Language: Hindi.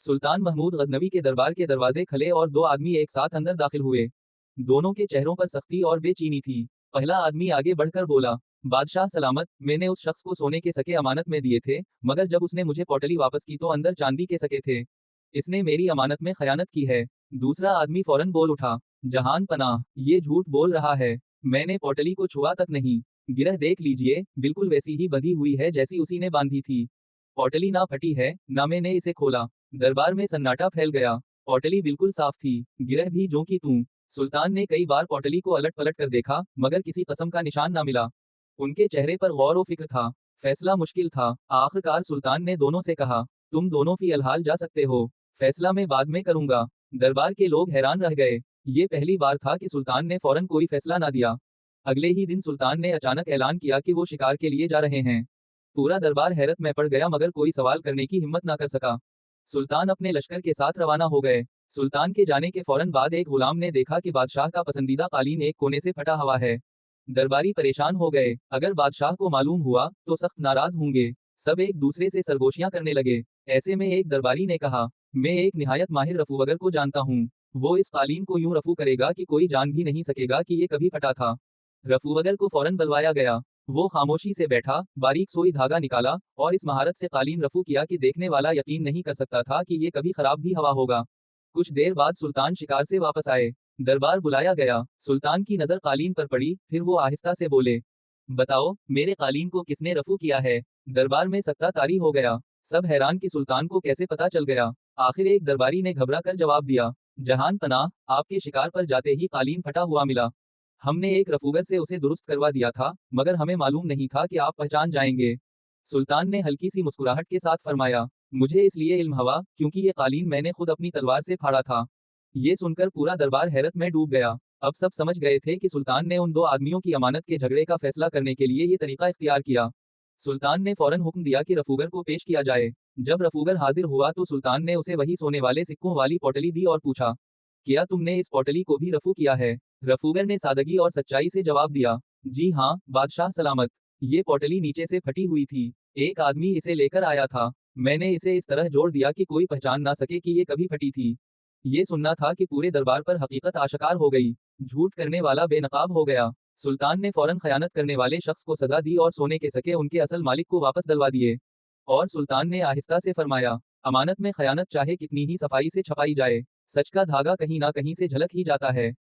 सुल्तान महमूद गजनवी के दरबार के दरवाजे खुले और दो आदमी एक साथ अंदर दाखिल हुए। दोनों के चेहरों पर सख्ती और बेचैनी थी। पहला आदमी आगे बढ़कर बोला, बादशाह सलामत, मैंने उस शख्स को सोने के सके अमानत में दिए थे, मगर जब उसने मुझे पोटली वापस की तो अंदर चांदी के सके थे। इसने मेरी अमानत में खयानत की है। दूसरा आदमी फौरन बोल उठा, जहान पनाह, ये झूठ बोल रहा है, मैंने पोटली को छुआ तक नहीं। गिरह देख लीजिए, बिल्कुल वैसी ही बंधी हुई है जैसी उसी ने बांधी थी। पोटली ना फटी है, ना मैंने इसे खोला। दरबार में सन्नाटा फैल गया। पोटली बिल्कुल साफ थी, गिरह भी ज्यों की त्यों। सुल्तान ने कई बार पोटली को अलट पलट कर देखा, मगर किसी कसम का निशान ना मिला। उनके चेहरे पर गौर व फिक्र था। फैसला मुश्किल था। आखिरकार सुल्तान ने दोनों से कहा, तुम दोनों फी अलहाल जा सकते हो, फैसला मैं बाद में करूंगा। दरबार के लोग हैरान रह गए। ये पहली बार था कि सुल्तान ने फौरन कोई फैसला ना दिया। अगले ही दिन सुल्तान ने अचानक ऐलान किया कि वो शिकार के लिए जा रहे हैं। पूरा दरबार हैरत में पड़ गया, मगर कोई सवाल करने की हिम्मत ना कर सका। सुल्तान अपने लश्कर के साथ रवाना हो गए। सुल्तान के जाने के फौरन बाद एक गुलाम ने देखा कि बादशाह का पसंदीदा कालीन एक कोने से फटा हुआ है। दरबारी परेशान हो गए, अगर बादशाह को मालूम हुआ तो सख्त नाराज होंगे। सब एक दूसरे से सरगोशियां करने लगे। ऐसे में एक दरबारी ने कहा, मैं एक निहायत माहिर रफूवगर को जानता हूँ। वो इस कालीन को यूं रफू करेगा कि कोई जान भी नहीं सकेगा कि ये कभी फटा था। रफूवगर को फौरन बुलवाया गया। वो खामोशी से बैठा, बारीक सोई धागा निकाला और इस महारत से कालीन रफू किया कि देखने वाला यकीन नहीं कर सकता था कि ये कभी खराब भी हवा होगा। कुछ देर बाद सुल्तान शिकार से वापस आए। दरबार बुलाया गया। सुल्तान की नजर कालीन पर पड़ी, फिर वो आहिस्ता से बोले, बताओ, मेरे कालीन को किसने रफू किया है। दरबार में सख्ता तारी हो गया। सब हैरान कि सुल्तान को कैसे पता चल गया। आखिर एक दरबारी ने घबरा कर जवाब दिया, जहान पनाह, आपके शिकार पर जाते ही कालीन फटा हुआ मिला। हमने एक रफूगर से उसे दुरुस्त करवा दिया था, मगर हमें मालूम नहीं था कि आप पहचान जाएंगे। सुल्तान ने हल्की सी मुस्कुराहट के साथ फरमाया, मुझे इसलिए इल्म हुआ क्योंकि ये कालीन मैंने खुद अपनी तलवार से फाड़ा था। ये सुनकर पूरा दरबार हैरत में डूब गया। अब सब समझ गए थे कि सुल्तान ने उन दो आदमियों की अमानत के झगड़े का फैसला करने के लिए ये तरीका इख्तियार किया। सुल्तान ने फौरन हुक्म दिया कि रफूगर को पेश किया जाए। जब रफूगर हाजिर हुआ तो सुल्तान ने उसे वही सोने वाले सिक्कों वाली पोटली दी और पूछा, क्या तुमने इस पोटली को भी रफू किया है। रफूगर ने सादगी और सच्चाई से जवाब दिया, जी हाँ, बादशाह सलामत। ये पोटली नीचे से फटी हुई थी। एक आदमी इसे लेकर आया था। मैंने इसे इस तरह जोड़ दिया कि कोई पहचान ना सके कि ये कभी फटी थी। ये सुनना था कि पूरे दरबार पर हकीकत आशकार हो गई। झूठ करने वाला बेनकाब हो गया। सुल्तान ने फौरन खयानत करने वाले शख्स को सजा दी और सोने के सके उनके असल मालिक को वापस दिलवा दिए। और सुल्तान ने आहिस्ता से फरमाया, अमानत में खयानत चाहे कितनी ही सफाई से छपाई जाए, सच का धागा कहीं ना कहीं से झलक ही जाता है।